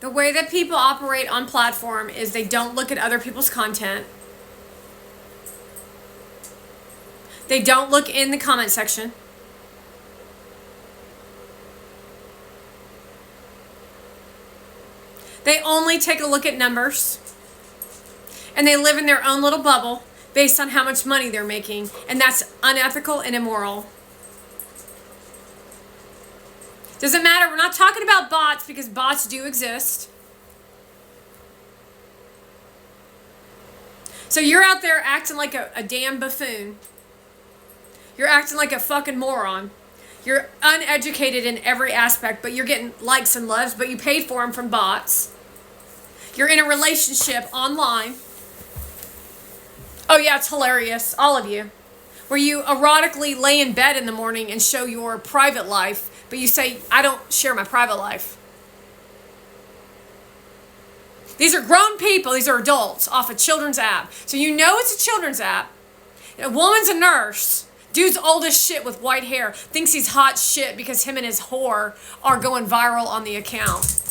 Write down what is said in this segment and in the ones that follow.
The way that people operate on platform is they don't look at other people's content. They don't look in the comment section. They only take a look at numbers. And they live in their own little bubble based on how much money they're making. And that's unethical and immoral. Doesn't matter. We're not talking about bots because bots do exist. So you're out there acting like a damn buffoon. You're acting like a fucking moron. You're uneducated in every aspect, but you're getting likes and loves, but you paid for them from bots. You're in a relationship online. Oh yeah, it's hilarious. All of you. Where you erotically lay in bed in the morning and show your private life, but you say, I don't share my private life. These are grown people. These are adults off a children's app. So you know it's a children's app. A woman's a nurse. Dude's old as shit with white hair. Thinks he's hot shit because him and his whore are going viral on the account.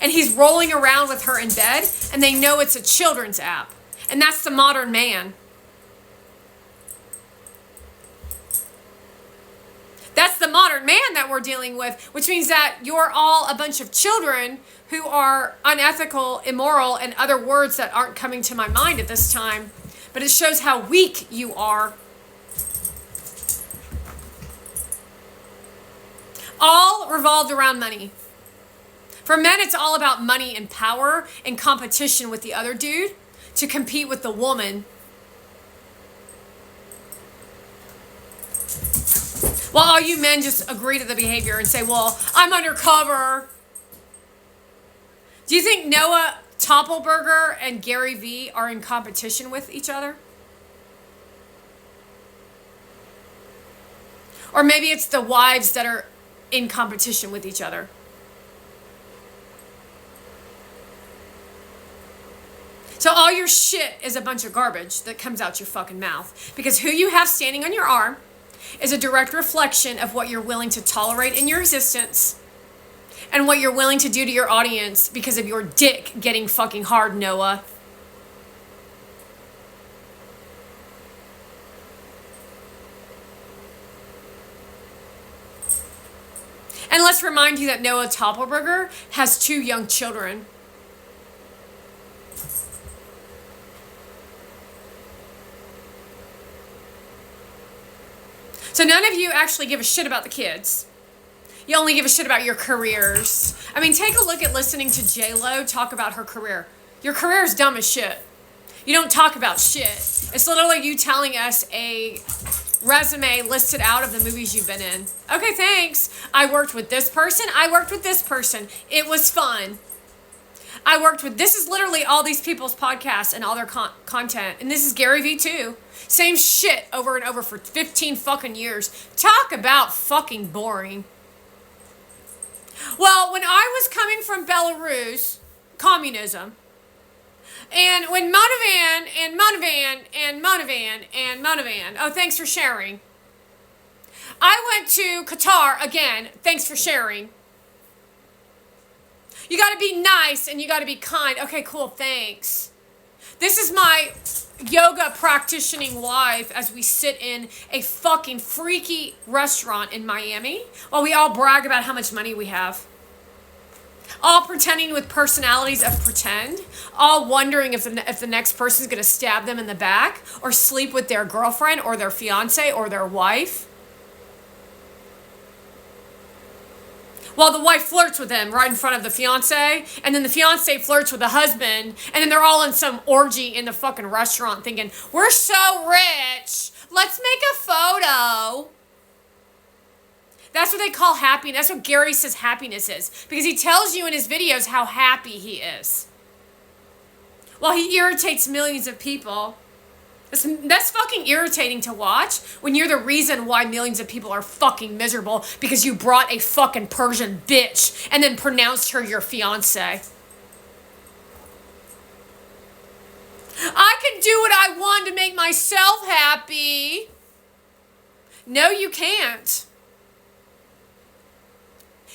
And he's rolling around with her in bed, and they know it's a children's app. And that's the modern man. That's the modern man that we're dealing with, which means that you're all a bunch of children who are unethical, immoral, and other words that aren't coming to my mind at this time. But it shows how weak you are. All revolved around money. For men, it's all about money and power and competition with the other dude to compete with the woman. Well, all you men just agree to the behavior and say, well, I'm undercover. Do you think Noah Toppelberger and Gary Vee are in competition with each other? Or maybe it's the wives that are in competition with each other. So all your shit is a bunch of garbage that comes out your fucking mouth. Because who you have standing on your arm is a direct reflection of what you're willing to tolerate in your existence and what you're willing to do to your audience because of your dick getting fucking hard, Noah. And let's remind you that Noah Toppelberger has 2 young children. So none of you actually give a shit about the kids. You only give a shit about your careers. I mean, take a look at listening to J-Lo talk about her career. Your career is dumb as shit. You don't talk about shit. It's literally you telling us a resume listed out of the movies you've been in. Okay, thanks. I worked with this person. I worked with this person. It was fun. I worked with, this is literally all these people's podcasts and all their content. And this is Gary Vee too. Same shit over and over for 15 fucking years. Talk about fucking boring. Well, when I was coming from Belarus, communism, and when Monovan and Monovan and Monovan and Monovan, oh, thanks for sharing. I went to Qatar again, thanks for sharing. You gotta be nice and you gotta be kind. Okay, cool, thanks. This is my yoga practicing wife as we sit in a fucking freaky restaurant in Miami while we all brag about how much money we have. All pretending with personalities of pretend. All wondering if the next person's going to stab them in the back or sleep with their girlfriend or their fiance or their wife. While the wife flirts with them right in front of the fiance, and then the fiance flirts with the husband, and then they're all in some orgy in the fucking restaurant thinking, we're so rich, let's make a photo. That's what they call happiness. That's what Gary says happiness is. Because he tells you in his videos how happy he is. Well, he irritates millions of people. That's fucking irritating to watch when you're the reason why millions of people are fucking miserable because you brought a fucking Persian bitch and then pronounced her your fiance. I can do what I want to make myself happy. No, you can't.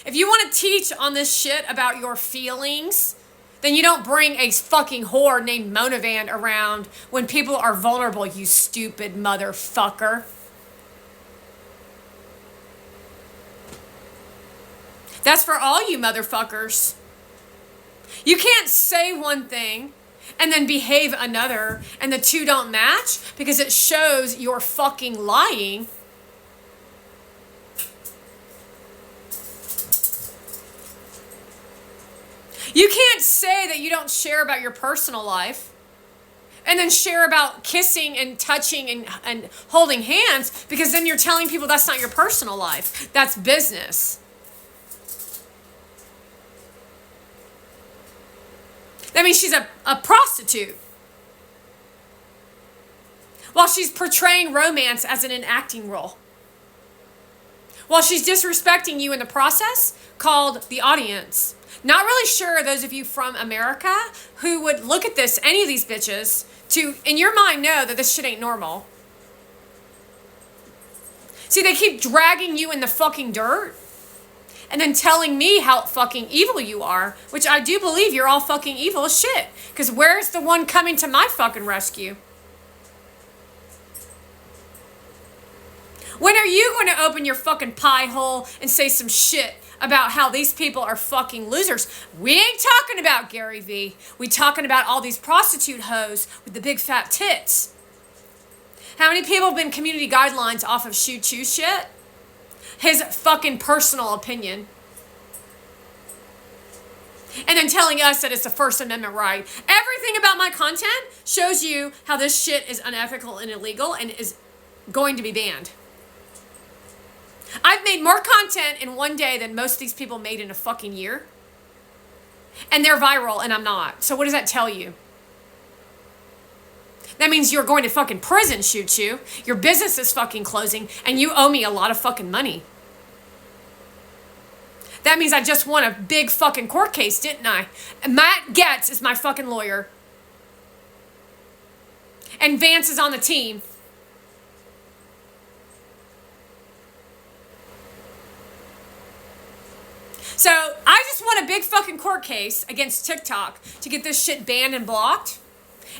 If you want to teach on this shit about your feelings, then you don't bring a fucking whore named Monavan around when people are vulnerable, you stupid motherfucker. That's for all you motherfuckers. You can't say one thing and then behave another, and the two don't match, because it shows you're fucking lying. You can't say that you don't share about your personal life and then share about kissing and touching and holding hands, because then you're telling people that's not your personal life. That's business. That means she's a prostitute. While she's portraying romance as an acting role. While she's disrespecting you in the process, called the audience. Not really sure, those of you from America who would look at this, any of these bitches, to, in your mind, know that this shit ain't normal. See, they keep dragging you in the fucking dirt and then telling me how fucking evil you are, which I do believe you're all fucking evil as shit. Because where's the one coming to my fucking rescue? When are you going to open your fucking pie hole and say some shit about how these people are fucking losers? We ain't talking about Gary Vee. We talking about all these prostitute hoes with the big fat tits. How many people have been community guidelines off of Shoe Chew shit? His fucking personal opinion. And then telling us that it's a First Amendment right. Everything about my content shows you how this shit is unethical and illegal and is going to be banned. I've made more content in one day than most of these people made in a fucking year. And they're viral and I'm not. So what does that tell you? That means you're going to fucking prison, Shoe Chew. Your business is fucking closing and you owe me a lot of fucking money. That means I just won a big fucking court case, didn't I? And Matt Getz is my fucking lawyer. And Vance is on the team. So I just won a big fucking court case against TikTok to get this shit banned and blocked.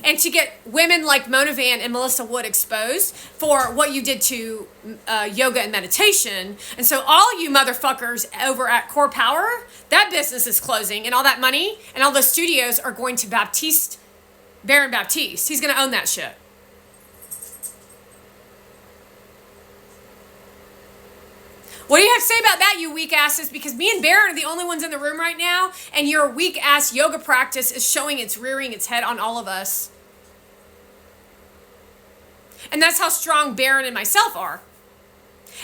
And to get women like Mona Van and Melissa Wood exposed for what you did to yoga and meditation. And so all you motherfuckers over at Core Power, that business is closing. And all that money and all those studios are going to Baron Baptiste. He's going to own that shit. What do you have to say about that, you weak asses? Because me and Baron are the only ones in the room right now, and your weak ass yoga practice is rearing its head on all of us. And that's how strong Baron and myself are.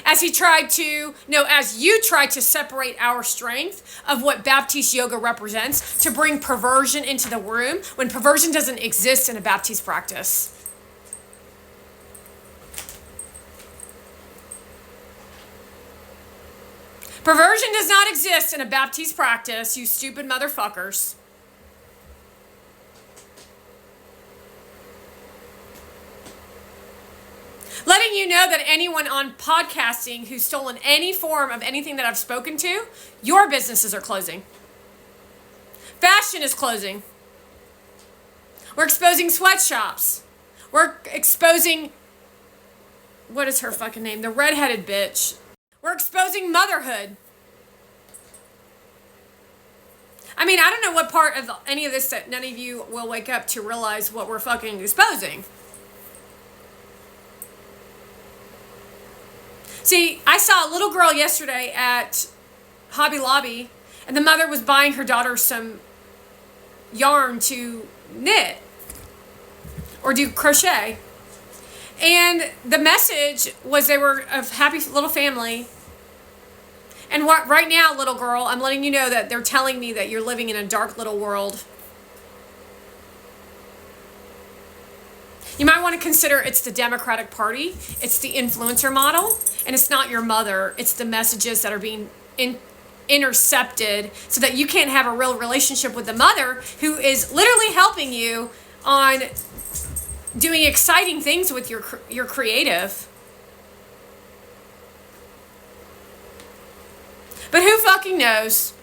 As you tried to separate our strength of what Baptiste yoga represents to bring perversion into the room when perversion doesn't exist in a Baptiste practice. Perversion does not exist in a Baptiste practice, you stupid motherfuckers. Letting you know that anyone on podcasting who's stolen any form of anything that I've spoken to, your businesses are closing. Fashion is closing. We're exposing sweatshops. We're exposing, what is her fucking name? The redheaded bitch. We're exposing motherhood. I mean, I don't know what part of any of this that none of you will wake up to realize what we're fucking exposing. See, I saw a little girl yesterday at Hobby Lobby, and the mother was buying her daughter some yarn to knit or do crochet. And the message was they were a happy little family. And right now, little girl, I'm letting you know that they're telling me that you're living in a dark little world. You might want to consider it's the Democratic Party, it's the influencer model, and it's not your mother. It's the messages that are being intercepted so that you can't have a real relationship with the mother who is literally helping you on doing exciting things with your creative. But who fucking knows?